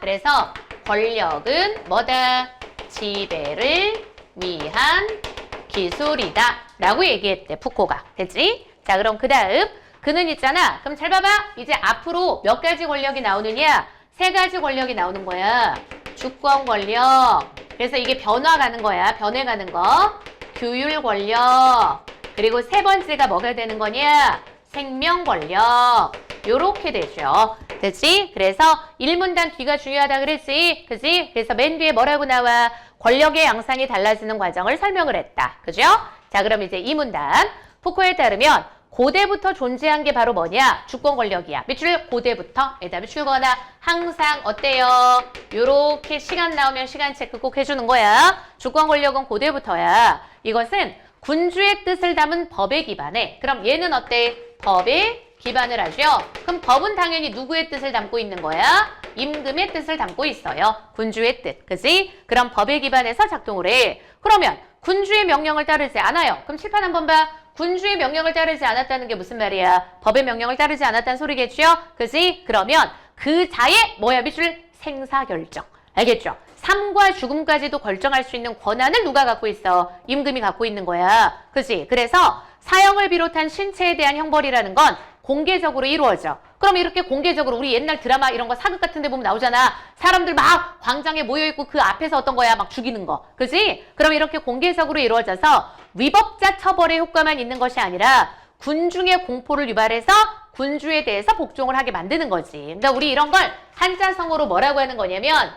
그래서 권력은 뭐다? 지배를 위한 기술이다 라고 얘기했대, 푸코가. 됐지? 자, 그럼 그 다음 그는 있잖아. 그럼 잘 봐봐. 이제 앞으로 몇 가지 권력이 나오느냐? 3가지 권력이 나오는 거야. 주권 권력. 그래서 이게 변화가는 거야. 변해가는 거. 규율 권력. 그리고 3번째가 뭐가 되는 거냐? 생명 권력. 요렇게 되죠. 됐지? 그래서 1문단 뒤가 중요하다 그랬지? 그지? 그래서 맨 뒤에 뭐라고 나와? 권력의 양상이 달라지는 과정을 설명을 했다. 그죠? 자, 그럼 이제 2문단. 푸코에 따르면 고대부터 존재한 게 바로 뭐냐? 주권 권력이야. 밑줄 고대부터. 에다 밑줄거나 항상 어때요? 요렇게 시간 나오면 시간 체크 꼭 해주는 거야. 주권 권력은 고대부터야. 이것은 군주의 뜻을 담은 법에 기반해. 그럼 얘는 어때? 법에 기반을 하죠. 그럼 법은 당연히 누구의 뜻을 담고 있는 거야? 임금의 뜻을 담고 있어요. 군주의 뜻. 그지? 그럼 법에 기반해서 작동을 해. 그러면 군주의 명령을 따르지 않아요. 그럼 칠판 한번 봐. 군주의 명령을 따르지 않았다는 게 무슨 말이야? 법의 명령을 따르지 않았다는 소리겠죠? 그지? 그러면 그 자의 뭐야? 밑줄 생사결정. 알겠죠? 삶과 죽음까지도 결정할 수 있는 권한을 누가 갖고 있어? 임금이 갖고 있는 거야. 그지? 그래서 사형을 비롯한 신체에 대한 형벌이라는 건 공개적으로 이루어져. 그럼 이렇게 공개적으로 우리 옛날 드라마 이런 거 사극 같은 데 보면 나오잖아. 사람들 막 광장에 모여있고 그 앞에서 어떤 거야? 막 죽이는 거. 그지? 그럼 이렇게 공개적으로 이루어져서 위법자 처벌의 효과만 있는 것이 아니라 군중의 공포를 유발해서 군주에 대해서 복종을 하게 만드는 거지. 그러니까 우리 이런 걸 한자성어로 뭐라고 하는 거냐면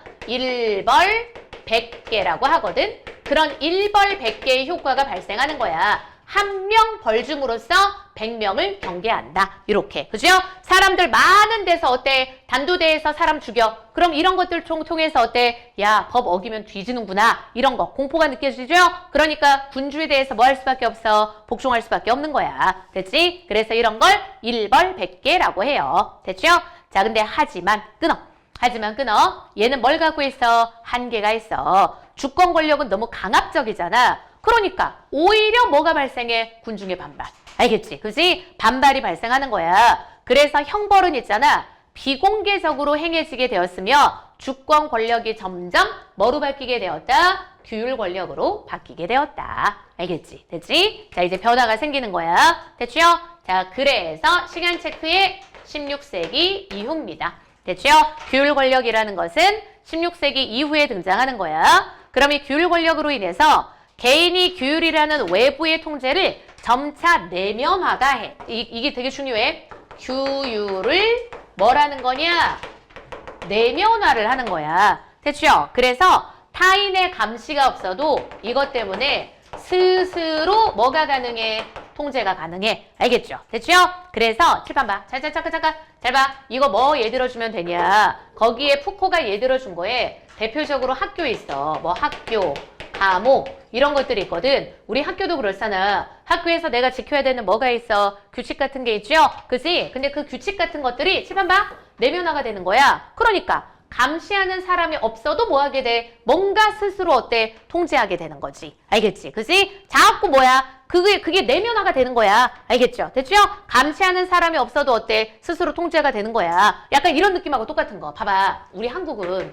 일벌백계라고 하거든. 그런 일벌백계의 효과가 발생하는 거야. 한 명 벌 줌으로써 100명을 경계한다. 이렇게. 그죠? 사람들 많은 데서 어때? 단도대에서 사람 죽여. 그럼 이런 것들 통해서 어때? 야, 법 어기면 뒤지는구나. 이런 거. 공포가 느껴지죠? 그러니까 군주에 대해서 뭐 할 수밖에 없어? 복종할 수밖에 없는 거야. 됐지? 그래서 이런 걸 일벌백계라고 해요. 됐죠? 자, 근데 하지만 끊어. 얘는 뭘 갖고 있어? 한계가 있어. 주권 권력은 너무 강압적이잖아. 그러니까 오히려 뭐가 발생해? 군중의 반발. 알겠지? 그지? 반발이 발생하는 거야. 그래서 형벌은 있잖아. 비공개적으로 행해지게 되었으며 주권 권력이 점점 뭐로 바뀌게 되었다? 규율 권력으로 바뀌게 되었다. 알겠지? 됐지? 자, 이제 변화가 생기는 거야. 됐죠? 자, 그래서 시간 체크의 16세기 이후입니다. 됐죠? 규율 권력이라는 것은 16세기 이후에 등장하는 거야. 그럼 이 규율 권력으로 인해서 개인이 규율이라는 외부의 통제를 점차 내면화가 해. 이게 되게 중요해. 규율을 뭐라는 거냐? 내면화를 하는 거야. 됐죠? 그래서 타인의 감시가 없어도 이것 때문에 스스로 뭐가 가능해? 통제가 가능해. 알겠죠? 됐죠? 그래서 칠판 봐. 잠깐. 잘 봐. 이거 뭐 예 들어주면 되냐? 거기에 푸코가 예 들어준 거에 대표적으로 학교 있어. 뭐 학교, 과목 이런 것들이 있거든. 우리 학교도 그렇잖아. 학교에서 내가 지켜야 되는 뭐가 있어? 규칙 같은 게 있죠? 그지? 근데 그 규칙 같은 것들이 칠판 봐. 내면화가 되는 거야. 그러니까 감시하는 사람이 없어도 뭐 하게 돼? 뭔가 스스로 어때? 통제하게 되는 거지. 알겠지? 그지? 자꾸 뭐야? 그게 내면화가 되는 거야. 알겠죠? 됐죠? 감시하는 사람이 없어도 어때? 스스로 통제가 되는 거야. 약간 이런 느낌하고 똑같은 거. 봐봐. 우리 한국은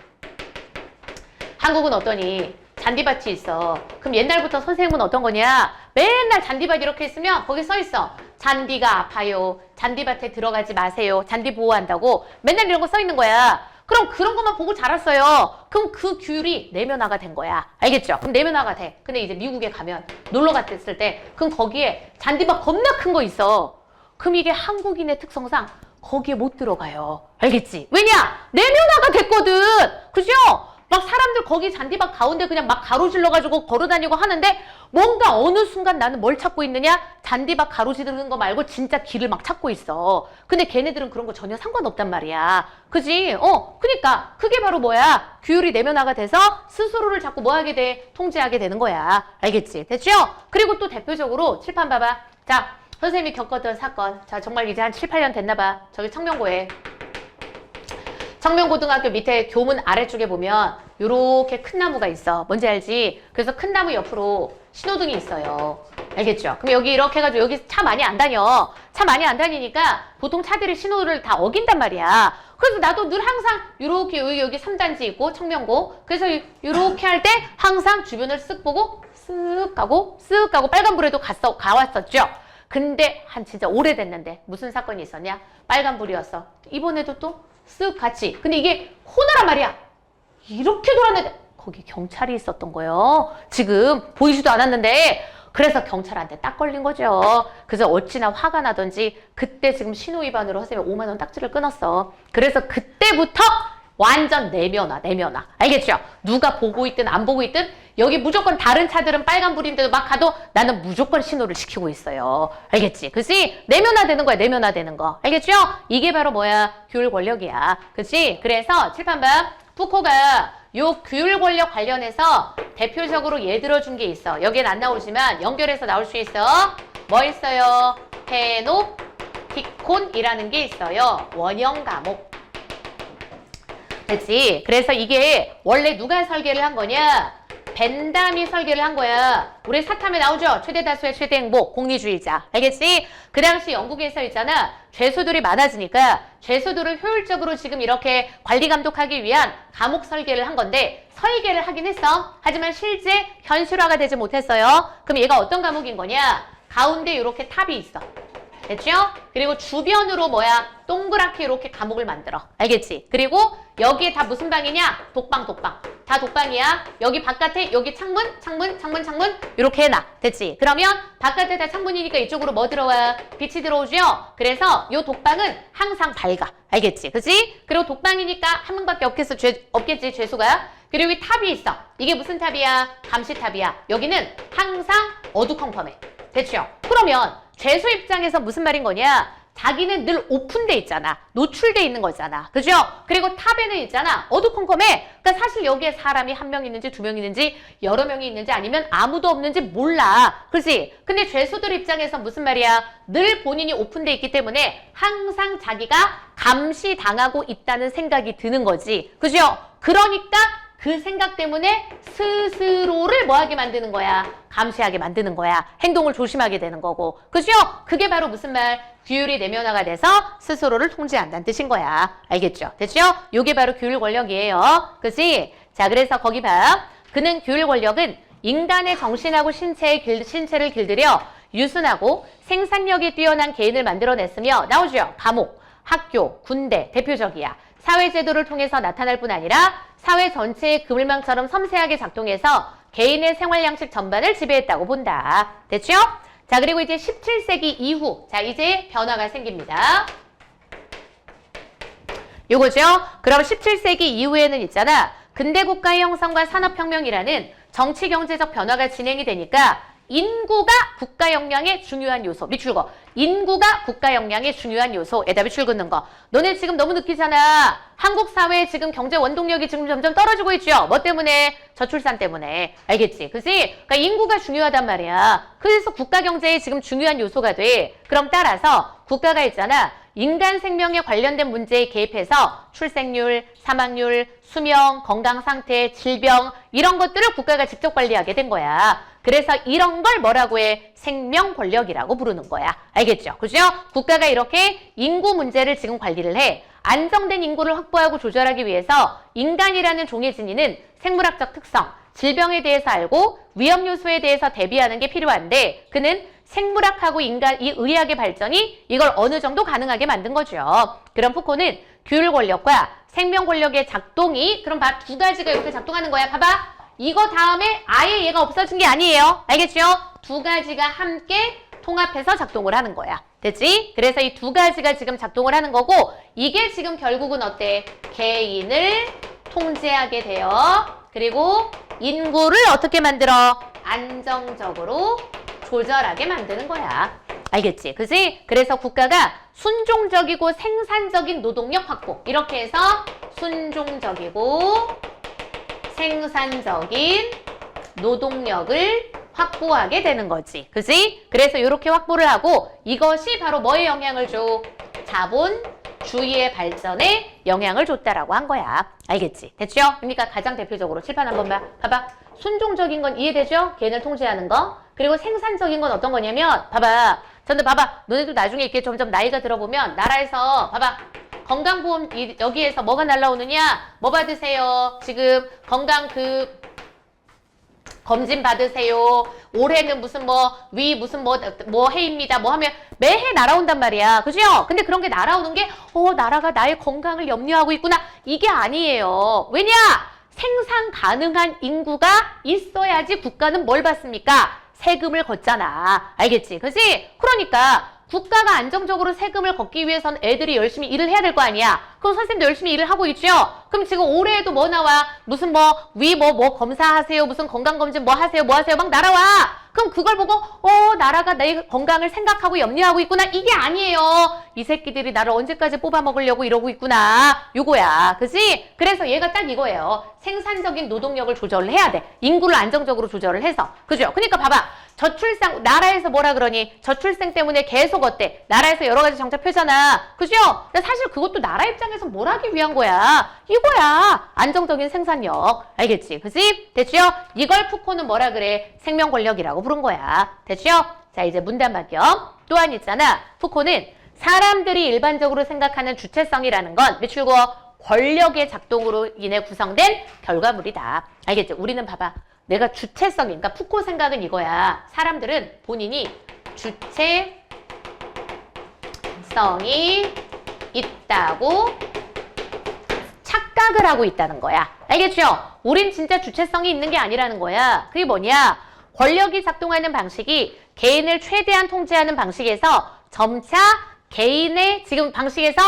어떠니? 잔디밭이 있어. 그럼 옛날부터 선생님은 어떤 거냐? 맨날 잔디밭 이렇게 있으면 거기 써 있어. 잔디가 아파요. 잔디밭에 들어가지 마세요. 잔디 보호한다고. 맨날 이런 거 써 있는 거야. 그럼 그런 것만 보고 자랐어요. 그럼 그 규율이 내면화가 된 거야. 알겠죠? 그럼 내면화가 돼. 근데 이제 미국에 가면 놀러 갔을 때 그럼 거기에 잔디밭 겁나 큰 거 있어. 그럼 이게 한국인의 특성상 거기에 못 들어가요. 알겠지? 왜냐? 내면화가 됐거든. 그죠? 막 사람들 거기 잔디밭 가운데 그냥 막 가로질러가지고 걸어다니고 하는데 뭔가 어느 순간 나는 뭘 찾고 있느냐? 잔디밭 가로지르는 거 말고 진짜 길을 막 찾고 있어. 근데 걔네들은 그런 거 전혀 상관없단 말이야. 그지? 그니까 그게 바로 뭐야? 규율이 내면화가 돼서 스스로를 자꾸 뭐 하게 돼? 통제하게 되는 거야. 알겠지? 됐죠? 그리고 또 대표적으로 칠판 봐봐. 자, 선생님이 겪었던 사건. 자, 정말 이제 한 7, 8년 됐나 봐. 저기 청명고에. 청명고등학교 밑에 교문 아래쪽에 보면 요렇게 큰 나무가 있어. 뭔지 알지? 그래서 큰 나무 옆으로 신호등이 있어요. 알겠죠? 그럼 여기 이렇게 해가지고 여기 차 많이 안 다녀. 차 많이 안 다니니까 보통 차들이 신호를 다 어긴단 말이야. 그래서 나도 늘 항상 이렇게 여기 3단지 있고 청명고 그래서 이렇게 할 때 항상 주변을 쓱 보고 쓱 가고 빨간불에도 가왔었죠. 근데 한 진짜 오래됐는데 무슨 사건이 있었냐? 빨간불이었어. 이번에도 또 쓱 같이. 근데 이게 코너란 말이야. 이렇게 돌았는데 거기 경찰이 있었던 거예요. 지금 보이지도 않았는데 그래서 경찰한테 딱 걸린 거죠. 그래서 어찌나 화가 나던지 그때 지금 신호 위반으로 선생님이 5만 원 딱지를 끊었어. 그래서 그때부터 완전 내면화. 알겠죠? 누가 보고 있든 안 보고 있든 여기 무조건 다른 차들은 빨간불인데도 막 가도 나는 무조건 신호를 시키고 있어요. 알겠지? 그치? 내면화되는 거야. 내면화되는 거. 알겠죠? 이게 바로 뭐야? 규율 권력이야. 그치? 그래서 칠판 봐. 푸코가 요 규율 권력 관련해서 대표적으로 예 들어준 게 있어. 여기엔 안 나오지만 연결해서 나올 수 있어. 뭐 있어요? 페노티콘이라는 게 있어요. 원형 감옥. 그치? 그래서 이게 원래 누가 설계를 한 거냐? 벤담이 설계를 한 거야. 우리 사탐에 나오죠? 최대 다수의 최대 행복, 공리주의자. 알겠지? 그 당시 영국에서 있잖아. 죄수들이 많아지니까 죄수들을 효율적으로 지금 이렇게 관리 감독하기 위한 감옥 설계를 한 건데 설계를 하긴 했어. 하지만 실제 현실화가 되지 못했어요. 그럼 얘가 어떤 감옥인 거냐? 가운데 이렇게 탑이 있어. 됐죠? 그리고 주변으로 뭐야? 동그랗게 이렇게 감옥을 만들어. 알겠지? 그리고 여기에 다 무슨 방이냐? 독방. 다 독방이야. 여기 바깥에 여기 창문 이렇게 해놔. 됐지? 그러면 바깥에 다 창문이니까 이쪽으로 뭐 들어와? 빛이 들어오죠? 그래서 요 독방은 항상 밝아. 알겠지? 그치? 그리고 독방이니까 한 명밖에 없겠지, 죄수가. 그리고 이 탑이 있어. 이게 무슨 탑이야? 감시탑이야. 여기는 항상 어두컴컴해. 됐죠? 그러면 죄수 입장에서 무슨 말인 거냐? 자기는 늘 오픈돼 있잖아. 노출돼 있는 거잖아. 그죠? 그리고 탑에는 있잖아. 어두컴컴해. 그러니까 사실 여기에 사람이 한 명 있는지 두 명 있는지 여러 명이 있는지 아니면 아무도 없는지 몰라. 그렇지? 근데 죄수들 입장에서 무슨 말이야? 늘 본인이 오픈돼 있기 때문에 항상 자기가 감시당하고 있다는 생각이 드는 거지. 그죠? 그러니까 그 생각 때문에 스스로를 뭐하게 만드는 거야? 감시하게 만드는 거야. 행동을 조심하게 되는 거고. 그죠? 그게 바로 무슨 말? 규율이 내면화가 돼서 스스로를 통제한다는 뜻인 거야. 알겠죠? 됐죠? 요게 바로 규율 권력이에요. 그치? 자, 그래서 거기 봐. 그는 규율 권력은 인간의 정신하고 신체를 길들여 유순하고 생산력이 뛰어난 개인을 만들어냈으며 나오죠? 감옥, 학교, 군대 대표적이야. 사회제도를 통해서 나타날 뿐 아니라 사회 전체의 그물망처럼 섬세하게 작동해서 개인의 생활 양식 전반을 지배했다고 본다. 됐죠? 자, 그리고 이제 17세기 이후, 자, 이제 변화가 생깁니다. 요거죠? 그럼 17세기 이후에는 있잖아. 근대국가의 형성과 산업혁명이라는 정치-경제적 변화가 진행이 되니까 인구가 국가 역량의 중요한 요소. 밑줄거. 인구가 국가 역량의 중요한 요소에다 밑줄 긋는 거. 너네 지금 너무 느끼잖아. 한국 사회에 지금 경제 원동력이 지금 점점 떨어지고 있죠. 뭐 때문에? 저출산 때문에. 알겠지? 그치? 그러니까 인구가 중요하단 말이야. 그래서 국가 경제에 지금 중요한 요소가 돼. 그럼 따라서 국가가 있잖아. 인간 생명에 관련된 문제에 개입해서 출생률, 사망률, 수명, 건강 상태, 질병 이런 것들을 국가가 직접 관리하게 된 거야. 그래서 이런 걸 뭐라고 해? 생명 권력이라고 부르는 거야. 알겠죠? 그죠? 국가가 이렇게 인구 문제를 지금 관리를 해. 안정된 인구를 확보하고 조절하기 위해서 인간이라는 종의 지니는 생물학적 특성, 질병에 대해서 알고 위험 요소에 대해서 대비하는 게 필요한데 그는 생물학하고 인간 이 의학의 발전이 이걸 어느 정도 가능하게 만든 거죠. 그럼 푸코는 규율 권력과 생명 권력의 작동이 그럼 봐, 두 가지가 이렇게 작동하는 거야. 봐봐. 이거 다음에 아예 얘가 없어진 게 아니에요. 알겠죠? 두 가지가 함께 통합해서 작동을 하는 거야. 됐지? 그래서 이 두 가지가 지금 작동을 하는 거고 이게 지금 결국은 어때? 개인을 통제하게 돼요. 그리고 인구를 어떻게 만들어? 안정적으로 조절하게 만드는 거야. 알겠지? 그지? 그래서 국가가 순종적이고 생산적인 노동력 확보. 이렇게 해서 순종적이고 생산적인 노동력을 확보하게 되는 거지. 그지? 그래서 이렇게 확보를 하고 이것이 바로 뭐에 영향을 줘? 자본주의의 발전에 영향을 줬다라고 한 거야. 알겠지? 됐죠? 그러니까 가장 대표적으로 칠판 한번 봐봐. 순종적인 건 이해되죠? 개인을 통제하는 거. 그리고 생산적인 건 어떤 거냐면 봐봐. 저는 봐봐. 너네도 나중에 이렇게 점점 나이가 들어보면 나라에서 봐봐. 건강보험 여기에서 뭐가 날라오느냐? 뭐 받으세요? 지금 건강 검진 받으세요. 올해는 무슨 무슨 해입니다. 뭐 하면 매해 날아온단 말이야. 그죠? 근데 그런 게 날아오는 게 나라가 나의 건강을 염려하고 있구나. 이게 아니에요. 왜냐? 생산 가능한 인구가 있어야지 국가는 뭘 받습니까? 세금을 걷잖아. 알겠지? 그치? 그러니까 국가가 안정적으로 세금을 걷기 위해선 애들이 열심히 일을 해야 될 거 아니야. 그럼 선생님도 열심히 일을 하고 있죠? 그럼 지금 올해에도 뭐 나와? 무슨 검사하세요. 무슨 건강검진 뭐 하세요. 막 날아와. 그럼 그걸 보고 나라가 내 건강을 생각하고 염려하고 있구나. 이게 아니에요. 이 새끼들이 나를 언제까지 뽑아먹으려고 이러고 있구나. 요거야. 그치? 그래서 얘가 딱 이거예요. 생산적인 노동력을 조절을 해야 돼. 인구를 안정적으로 조절을 해서. 그죠? 그러니까 봐봐. 저출산, 나라에서 뭐라 그러니? 저출생 때문에 계속 어때? 나라에서 여러 가지 정책 펴잖아. 그죠? 근데 사실 그것도 나라 입장에서 뭘 하기 위한 거야? 이거야. 안정적인 생산력. 알겠지? 그지? 됐죠? 이걸 푸코는 뭐라 그래? 생명 권력이라고 부른 거야. 됐죠? 자, 이제 문단 바뀌어. 또한 있잖아. 푸코는 사람들이 일반적으로 생각하는 주체성이라는 건 매출고 권력의 작동으로 인해 구성된 결과물이다. 알겠지? 우리는 봐봐. 내가 주체성이, 그러니까 푸코 생각은 이거야. 사람들은 본인이 주체성이 있다고 착각을 하고 있다는 거야. 알겠죠? 우린 진짜 주체성이 있는 게 아니라는 거야. 그게 뭐냐? 권력이 작동하는 방식이 개인을 최대한 통제하는 방식에서 점차 개인의 지금 방식에서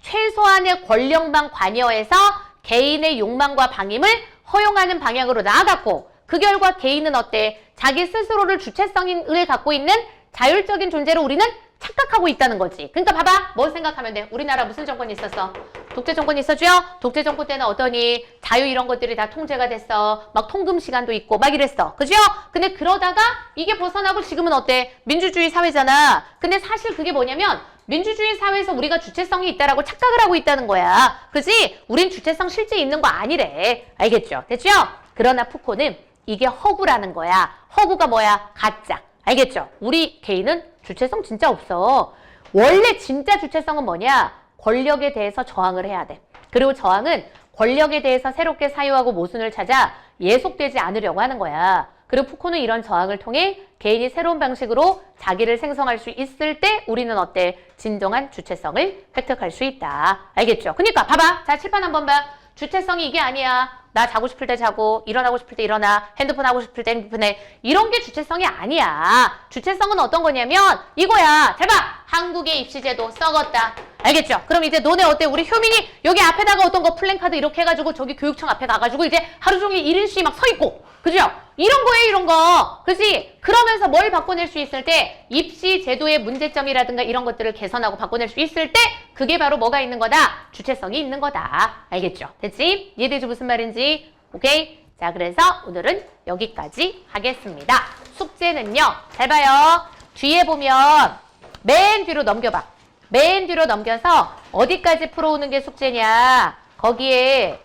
최소한의 권력만 관여해서 개인의 욕망과 방임을 허용하는 방향으로 나아갔고 그 결과 개인은 어때? 자기 스스로를 주체성을 갖고 있는 자율적인 존재로 우리는 착각하고 있다는 거지. 그러니까 봐봐. 뭘 생각하면 돼? 우리나라 무슨 정권이 있었어? 독재 정권이 있었죠? 독재 정권 때는 어떠니? 자유 이런 것들이 다 통제가 됐어. 막 통금 시간도 있고 막 이랬어. 그죠? 근데 그러다가 이게 벗어나고 지금은 어때? 민주주의 사회잖아. 근데 사실 그게 뭐냐면 민주주의 사회에서 우리가 주체성이 있다라고 착각을 하고 있다는 거야. 그지? 우린 주체성 실제 있는 거 아니래. 알겠죠? 됐죠? 그러나 푸코는 이게 허구라는 거야. 허구가 뭐야? 가짜. 알겠죠? 우리 개인은 주체성 진짜 없어. 원래 진짜 주체성은 뭐냐? 권력에 대해서 저항을 해야 돼. 그리고 저항은 권력에 대해서 새롭게 사유하고 모순을 찾아 예속되지 않으려고 하는 거야. 그리고 푸코는 이런 저항을 통해 개인이 새로운 방식으로 자기를 생성할 수 있을 때 우리는 어때? 진정한 주체성을 획득할 수 있다. 알겠죠? 그러니까 봐봐. 자, 칠판 한번 봐. 주체성이 이게 아니야. 나 자고 싶을 때 자고, 일어나고 싶을 때 일어나, 핸드폰 하고 싶을 때 핸드폰에. 이런 게 주체성이 아니야. 주체성은 어떤 거냐면 이거야. 잘 봐. 한국의 입시제도 썩었다. 알겠죠? 그럼 이제 너네 어때? 우리 효민이 여기 앞에다가 어떤 거 플랜카드 이렇게 해가지고 저기 교육청 앞에 가가지고 이제 하루 종일 1인씩 막 서 있고. 그죠? 이런 거예요, 이런 거. 그치? 그러면서 뭘 바꿔낼 수 있을 때 입시 제도의 문제점이라든가 이런 것들을 개선하고 바꿔낼 수 있을 때 그게 바로 뭐가 있는 거다? 주체성이 있는 거다. 알겠죠? 됐지? 이해되지 무슨 말인지? 오케이? 자, 그래서 오늘은 여기까지 하겠습니다. 숙제는요. 잘 봐요. 뒤에 보면 맨 뒤로 넘겨봐. 맨 뒤로 넘겨서 어디까지 풀어오는 게 숙제냐. 거기에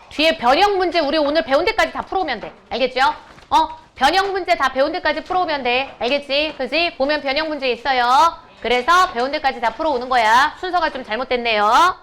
뒤에 변형 문제 우리 오늘 배운 데까지 다 풀어오면 돼. 알겠죠? 변형 문제 다 배운 데까지 풀어오면 돼. 알겠지? 그지? 보면 변형 문제 있어요. 그래서 배운 데까지 다 풀어오는 거야. 순서가 좀 잘못됐네요.